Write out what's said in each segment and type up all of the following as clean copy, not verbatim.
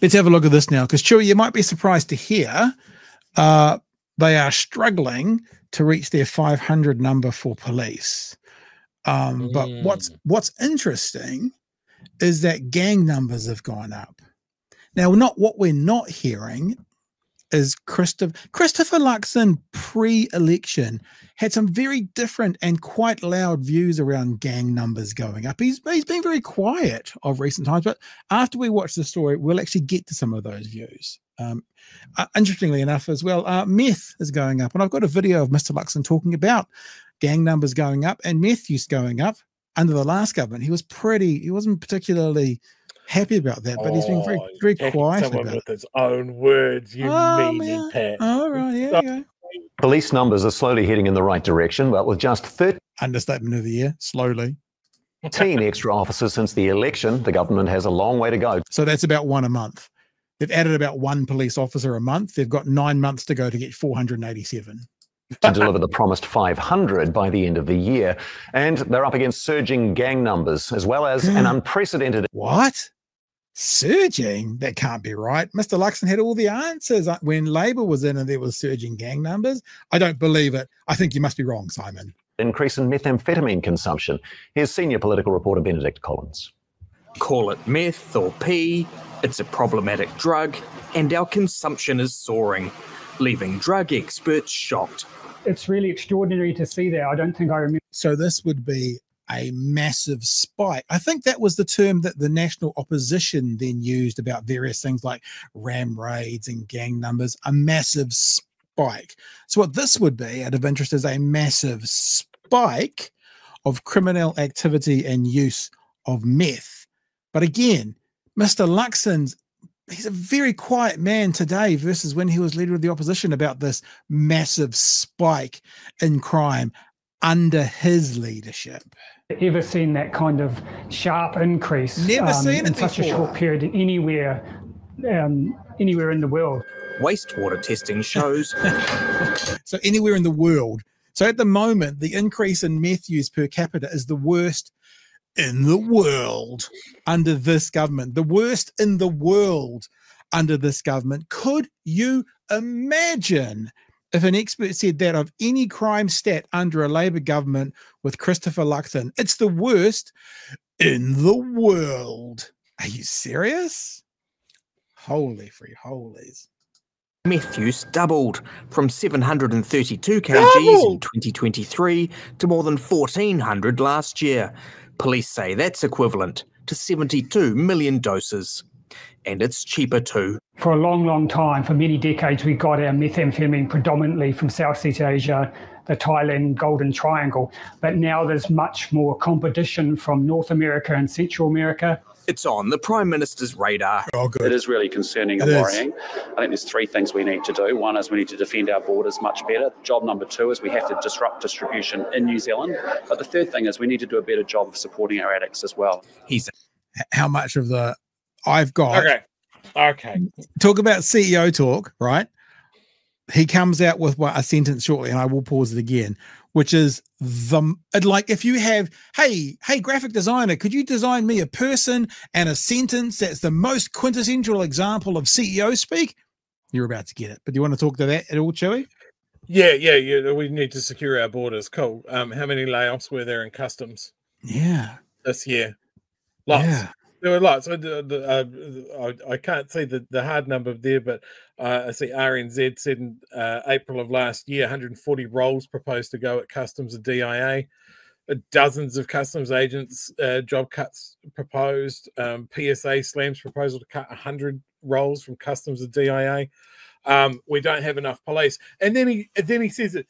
Let's have a look at this now, because Chewie, you might be surprised to hear they are struggling to reach their 500 number for police. But what's interesting is that gang numbers have gone up. Now, what we're not hearing is Christopher Luxon pre-election had some very different and quite loud views around gang numbers going up. He's been very quiet of recent times, but after we watch the story, we'll actually get to some of those views. Interestingly enough as well, meth is going up, and I've got a video of Mr. Luxon talking about gang numbers going up and meth use going up under the last government. He wasn't particularly happy about that, but he's been very quiet someone about with his own words, you meanie Pat. All right, yeah, you go. Police numbers are slowly heading in the right direction, but with just 13 understatement of the year, slowly. extra officers since the election, the government has a long way to go. So that's about one a month. They've added about one police officer a month. They've got 9 months to go to get 487. To deliver the promised 500 by the end of the year. And they're up against surging gang numbers, as well as an unprecedented... What? Surging? That can't be right. Mr. Luxon had all the answers when Labour was in and there was surging gang numbers. I don't believe it. I think you must be wrong, Simon. Increase in methamphetamine consumption. Here's senior political reporter Benedict Collins. Call it meth or P, it's a problematic drug, and our consumption is soaring, leaving drug experts shocked. It's really extraordinary to see that. I don't think I remember. So this would be a massive spike. I think that was the term that the national opposition then used about various things like ram raids and gang numbers, a massive spike. So what this would be out of interest is a massive spike of criminal activity and use of meth. But again, Mr. Luxon's, he's a very quiet man today versus when he was leader of the opposition about this massive spike in crime under his leadership. Ever seen that kind of sharp increase? Never seen it in such a short period anywhere in the world. Wastewater testing shows. So anywhere in the world. So at the moment, the increase in meth use per capita is the worst in the world under this government. The worst in the world under this government. Could you imagine if an expert said that of any crime stat under a Labour government with Christopher Luxon? It's the worst in the world. Are you serious? Holy free holies. Meth use doubled from 732 kgs in 2023 to more than 1,400 last year. Police say that's equivalent to 72 million doses. And it's cheaper too. For a long, long time, for many decades, we got our methamphetamine predominantly from Southeast Asia, the Thailand Golden Triangle. But now there's much more competition from North America and Central America. It's on the Prime Minister's radar. Oh, good. It is really concerning and worrying. I think there's three things we need to do. One is we need to defend our borders much better. Job number two is we have to disrupt distribution in New Zealand. But the third thing is we need to do a better job of supporting our addicts as well. How much of the I've got. Okay. Talk about CEO talk, right? He comes out with a sentence shortly, and I will pause it again, which is like if you have, hey, graphic designer, could you design me a person and a sentence that's the most quintessential example of CEO speak? You're about to get it. But do you want to talk to that at all, Chewie? Yeah. We need to secure our borders. Cool. How many layoffs were there in customs? Yeah. This year? Lots. Yeah. There were lots. I can't see the hard number there, but I see RNZ said in April of last year, 140 roles proposed to go at Customs and DIA. Dozens of customs agents job cuts proposed. PSA slams proposal to cut 100 roles from Customs and DIA. We don't have enough police. And then he says it,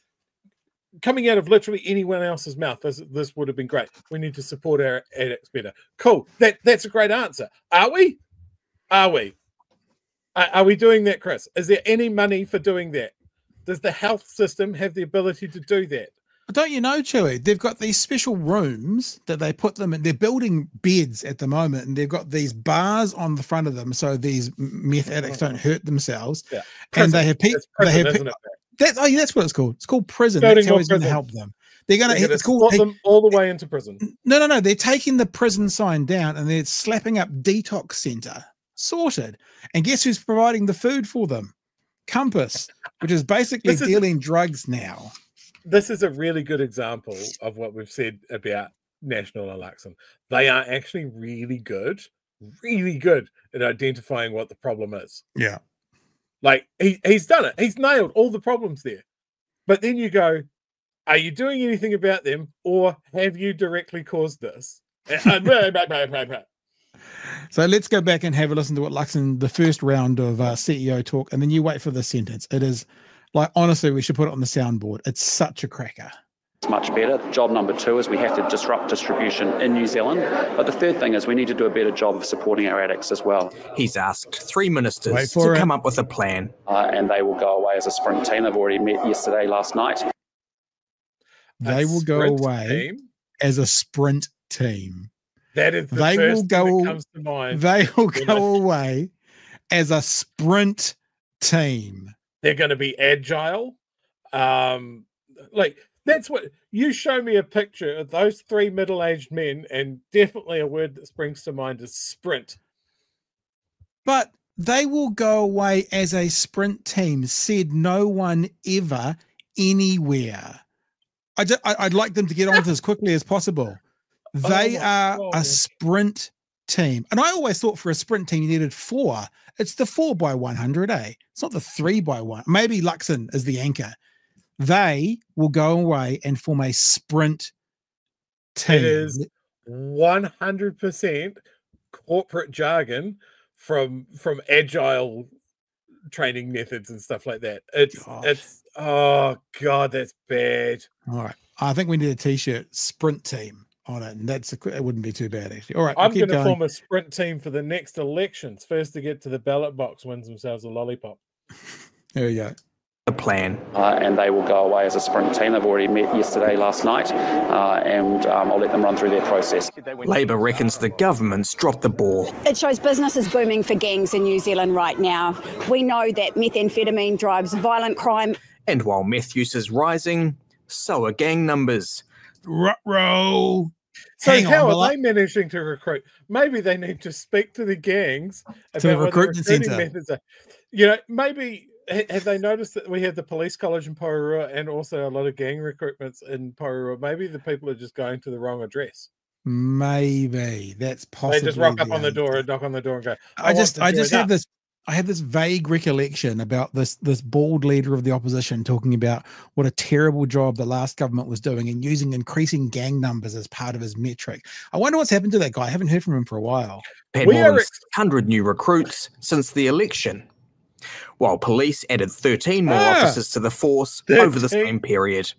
coming out of literally anyone else's mouth, this would have been great. We need to support our addicts better. Cool. That's a great answer. Are we? Are we doing that, Chris? Is there any money for doing that? Does the health system have the ability to do that? Don't you know, Chewie? They've got these special rooms that they put them in. They're building beds at the moment, and they've got these bars on the front of them so these meth addicts don't hurt themselves. Yeah. And they have people. That's what it's called. It's called prison. That's how he's going to help them. They're going to put them all the way into prison. No. They're taking the prison sign down and they're slapping up detox center. sorted. And guess who's providing the food for them? Compass, which is basically dealing drugs now. This is a really good example of what we've said about National and Luxon. They are actually really good at identifying what the problem is. Yeah. Like he's done it. He's nailed all the problems there. But then you go, are you doing anything about them, or have you directly caused this? So let's go back and have a listen to what Luxon, the first round of CEO talk, and then you wait for the sentence. It is like, honestly, we should put it on the soundboard. It's such a cracker. It's much better. Job number 2 is we have to disrupt distribution in New Zealand. But the third thing is we need to do a better job of supporting our addicts as well. He's asked 3 ministers to come up with a plan. And they will go away as a sprint team. They've already met yesterday, last night. They will go away as a sprint team. That is the first thing that comes to mind. They will go away as a sprint team. They're going to be agile. Like, that's what you show me a picture of those 3 middle-aged men, and definitely a word that springs to mind is sprint. But they will go away as a sprint team, said no one ever anywhere. I'd like them to get on with this as quickly as possible. They are a sprint team. And I always thought for a sprint team you needed 4. It's the 4x100, eh? It's not the 3x1. Maybe Luxon is the anchor. They will go away and form a sprint team. It is 100% corporate jargon from agile training methods and stuff like that. It's oh god, that's bad. All right, I think we need a t-shirt, sprint team, on it, and it wouldn't be too bad actually. All right, I'm going to form a sprint team for the next elections. First to get to the ballot box wins themselves a lollipop. There we go. A plan. And they will go away as a sprint team. They've already met yesterday, last night, and I'll let them run through their process. Labor reckons the government's dropped the ball. It shows business is booming for gangs in New Zealand right now. We know that methamphetamine drives violent crime. And while meth use is rising, so are gang numbers. Ruh-roh. So how are they managing to recruit? Maybe they need to speak to the gangs about what the recruiting methods are. You know, maybe... Have they noticed that we have the police college in Porirua and also a lot of gang recruitments in Porirua? Maybe the people are just going to the wrong address. Maybe that's possible. They just rock up on the door and knock on the door and go. I just have this. I have this vague recollection about this bald leader of the opposition talking about what a terrible job the last government was doing and using increasing gang numbers as part of his metric. I wonder what's happened to that guy. I haven't heard from him for a while. Had more than 600 new recruits since the election, while police added 13 more officers to the force over the same period,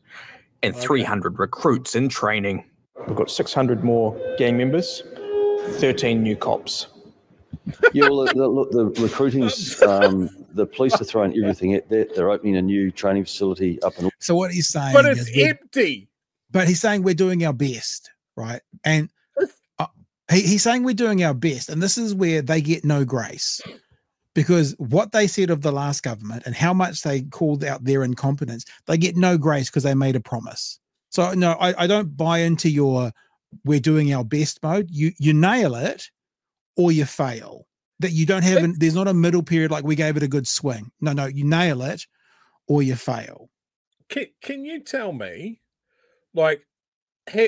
and 300 recruits in training. We've got 600 more gang members, 13 new cops. Yeah, well, look, the recruiting's, the police are throwing everything at that. They're opening a new training facility up in... So what he's saying but it's empty. But he's saying we're doing our best, right? And he's saying we're doing our best, and this is where they get no grace. Because what they said of the last government and how much they called out their incompetence, they get no grace because they made a promise. So no, I don't buy into your we're doing our best mode. You nail it or you fail. That you don't have, there's not a middle period like we gave it a good swing. No, you nail it or you fail. Can you tell me, like,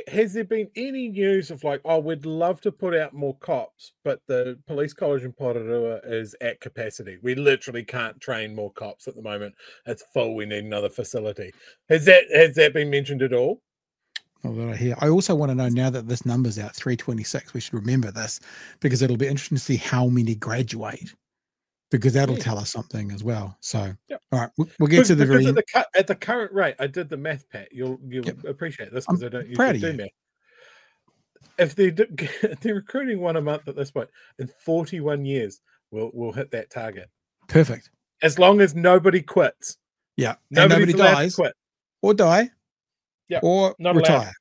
has there been any news of like, oh, we'd love to put out more cops, but the police college in Porirua is at capacity. We literally can't train more cops at the moment. It's full. We need another facility. Has that been mentioned at all? Oh, that I hear. I also want to know, now that this number's out, 326, we should remember this because it'll be interesting to see how many graduate, because that'll tell us something as well. So, all right, we'll get to the very end. At the current rate, I did the math, Pat. You'll appreciate this because I don't usually do math. If they're recruiting one a month at this point, in 41 years, we'll hit that target. Perfect. As long as nobody quits. Yeah, and nobody dies or die. Yeah, or not retire. Allowed.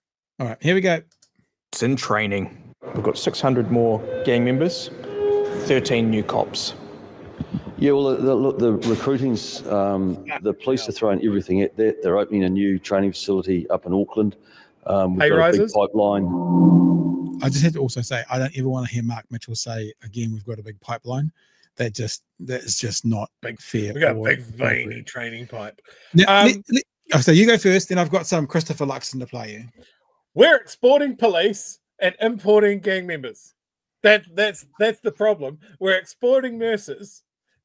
All right, here we go. It's in training. We've got 600 more gang members, 13 new cops. Yeah, well, look, the recruiting's, the police are throwing everything at that. They're opening a new training facility up in Auckland. We've got a big pipeline. I just had to also say, I don't ever want to hear Mark Mitchell say again, we've got a big pipeline. That is just not fair. We got a big veiny training pipe. Now, so you go first, then I've got some Christopher Luxon to play you. We're exporting police and importing gang members. That's the problem. We're exporting nurses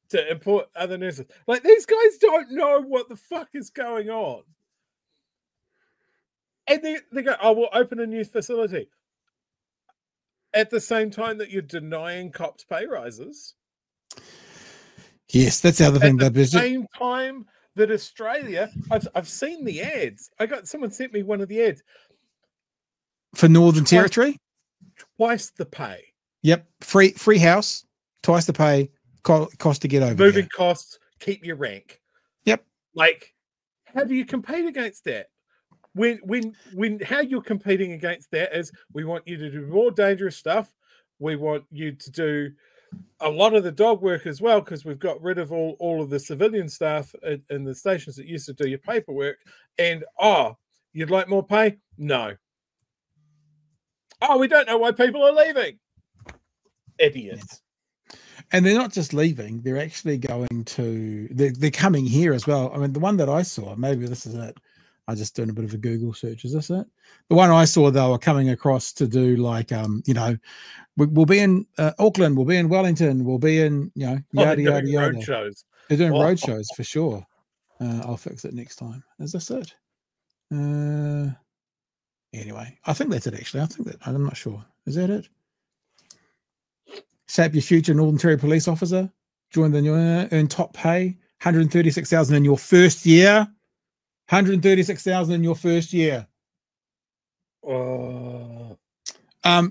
to import other nurses. Like, these guys don't know what the fuck is going on. And they go, oh, we'll open a new facility. At the same time that you're denying cops pay rises. Yes, that's the other thing. At the same time that Australia, I've seen the ads. Someone sent me one of the ads. For Northern Territory? Twice the pay. Yep. Free house, twice the pay, cost to get over. Moving costs, keep your rank. Yep. Like, how do you compete against that? When how you're competing against that is, we want you to do more dangerous stuff. We want you to do a lot of the dog work as well, because we've got rid of all of the civilian staff in the stations that used to do your paperwork. And you'd like more pay? No. We don't know why people are leaving. Idiots. And they're not just leaving, they're actually going to, they're coming here as well. I mean, the one that I saw, maybe this is it. I'm just doing a bit of a Google search. Is this it? The one I saw, they were coming across to do like, we'll be in Auckland, we'll be in Wellington, we'll be in, yada, yada, yada. Road shows. They're doing road shows for sure. I'll fix it next time. Is this it? Anyway, I think that's it actually. I'm not sure. Is that it? Shape your future Northern Territory police officer. Join the new earn top pay. 136,000 in your first year. 136,000 in your first year. Oh.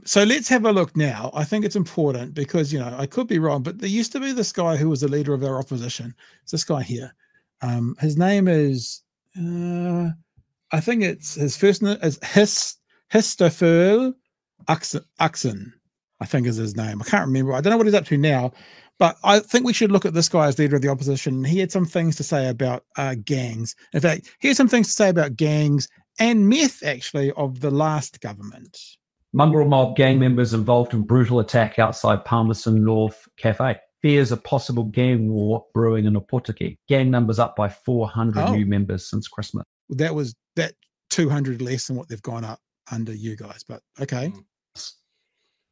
So let's have a look now. I think it's important because, I could be wrong, but there used to be this guy who was the leader of our opposition. It's this guy here. His name is, I think it's his first name is Histofel Luxon, I think is his name. I can't remember. I don't know what he's up to now, but I think we should look at this guy as leader of the opposition. He had some things to say about gangs. In fact, he had some things to say about gangs and meth, actually, of the last government. Mongrel mob gang members involved in brutal attack outside Palmerston North Cafe. Fears a possible gang war brewing in Opotiki. Gang numbers up by 400 new members since Christmas. That was 200 less than what they've gone up under you guys, but okay.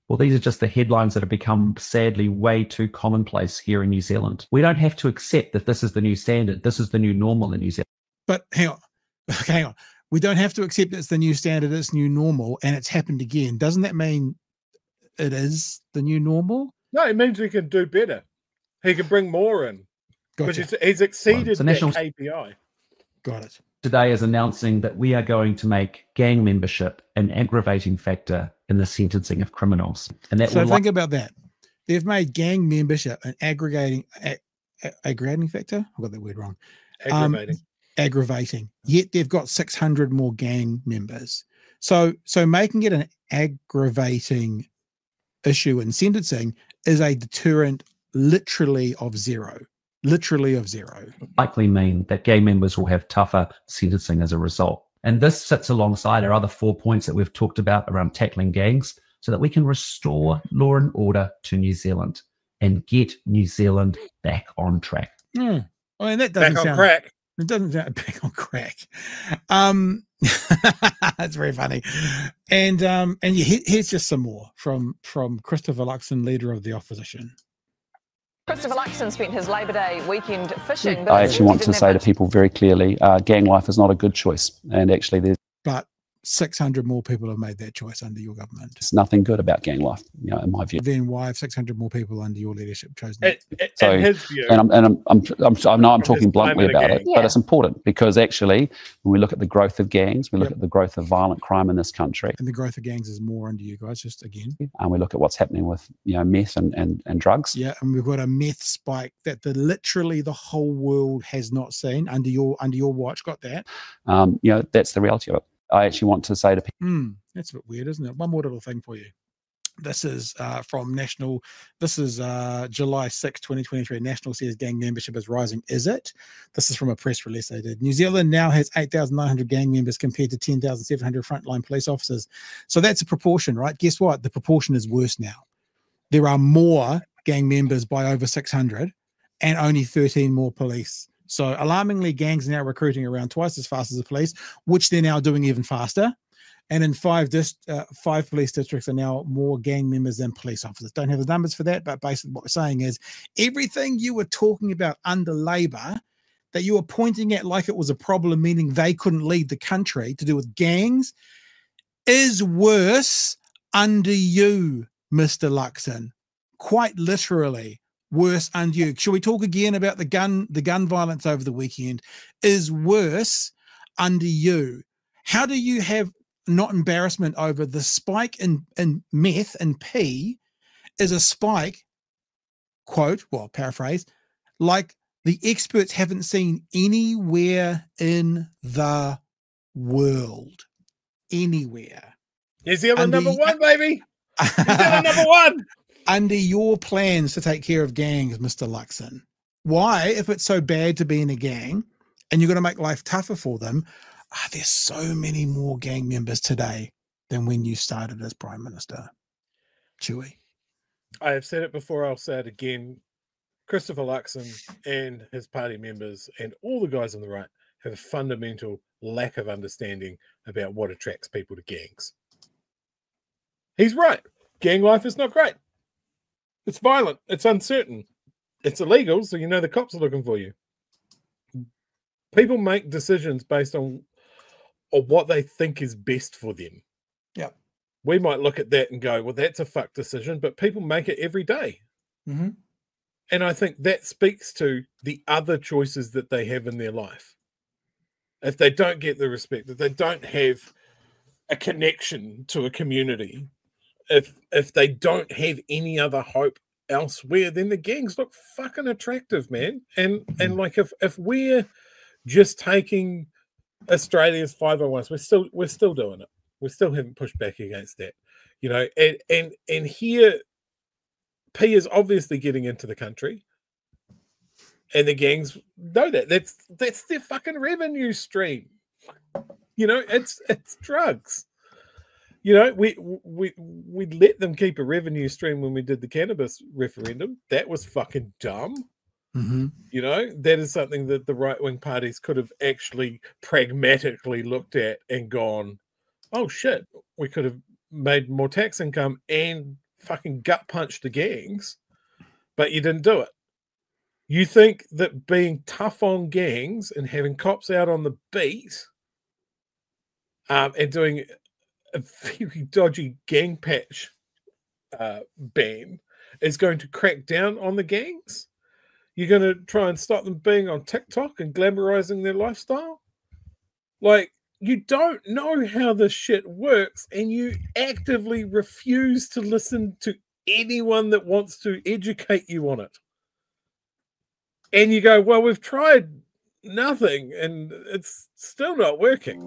Well, these are just the headlines that have become, sadly, way too commonplace here in New Zealand. We don't have to accept that this is the new standard. This is the new normal in New Zealand. But hang on. We don't have to accept it's the new standard, it's new normal, and it's happened again. Doesn't that mean it is the new normal? No, it means he can do better. He can bring more in. Gotcha. Which he's exceeded that KPI. Got it. Today is announcing that we are going to make gang membership an aggravating factor in the sentencing of criminals. And that think about that. They've made gang membership an aggravating factor. I got that word wrong. Aggravating. Yet they've got 600 more gang members. So making it an aggravating issue in sentencing is a deterrent literally of zero. Likely mean that gang members will have tougher sentencing as a result. And this sits alongside our other 4 points that we've talked about around tackling gangs so that we can restore law and order to New Zealand and get New Zealand back on track. I mean, that doesn't sound... crack. It doesn't sound back on crack. That's very funny. And here's just some more from Christopher Luxon, leader of the opposition. Christopher Luxon spent his Labour Day weekend fishing. But I actually want to say to people very clearly, gang life is not a good choice. And actually there's... But 600 more people have made that choice under your government. It's nothing good about gang life, in my view. Then why have 600 more people under your leadership chosen that? In his view, I know I'm talking bluntly about it, but it's important because actually, when we look at the growth of gangs, we look at the growth of violent crime in this country, and the growth of gangs is more under you guys. Just again, and we look at what's happening with meth and drugs. Yeah, and we've got a meth spike that literally the whole world has not seen under your watch. Got that? That's the reality of it. I actually want to say to people... That's a bit weird, isn't it? One more little thing for you. This is from National. This is July 6, 2023. National says gang membership is rising. Is it? This is from a press release they did. New Zealand now has 8,900 gang members compared to 10,700 frontline police officers. So that's a proportion, right? Guess what? The proportion is worse now. There are more gang members by over 600 and only 13 more police. So alarmingly, gangs are now recruiting around twice as fast as the police, which they're now doing even faster. And in 5 police districts are now more gang members than police officers. Don't have the numbers for that, but basically what we're saying is everything you were talking about under Labour that you were pointing at like it was a problem, meaning they couldn't lead the country, to do with gangs, is worse under you, Mr. Luxon. Quite literally worse under you. Shall we talk again about the gun violence over the weekend? Is worse under you. How do you have not embarrassment over the spike in meth and P is a spike, quote, well, paraphrase, like the experts haven't seen anywhere in the world. Anywhere. New Zealand number one, baby. New Zealand number one. Under your plans to take care of gangs, Mr. Luxon. Why, if it's so bad to be in a gang and you're going to make life tougher for them, there's so many more gang members today than when you started as Prime Minister, Chewie? I have said it before, I'll say it again. Christopher Luxon and his party members and all the guys on the right have a fundamental lack of understanding about what attracts people to gangs. He's right. Gang life is not great. It's violent. It's uncertain. It's illegal, so you know the cops are looking for you. People make decisions based on what they think is best for them. Yeah. We might look at that and go, well, that's a fuck decision, but people make it every day. Mm-hmm. And I think that speaks to the other choices that they have in their life. If they don't get the respect, if they don't have a connection to a community, if they don't have any other hope elsewhere, then the gangs look fucking attractive, man. And like if we're just taking Australia's 501s, we're still doing it. We still haven't pushed back against that, you know. And here, P is obviously getting into the country, and the gangs know that. That's their fucking revenue stream. You know, it's drugs. You know, we let them keep a revenue stream when we did the cannabis referendum. That was fucking dumb. Mm-hmm. You know, that is something that the right-wing parties could have actually pragmatically looked at and gone, oh shit, we could have made more tax income and fucking gut punched the gangs, but you didn't do it. You think that being tough on gangs and having cops out on the beat and doing a very dodgy gang patch ban is going to crack down on the gangs? You're going to try and stop them being on TikTok and glamorizing their lifestyle? Like, you don't know how this shit works, and you actively refuse to listen to anyone that wants to educate you on it. And you go, well, we've tried nothing, and it's still not working.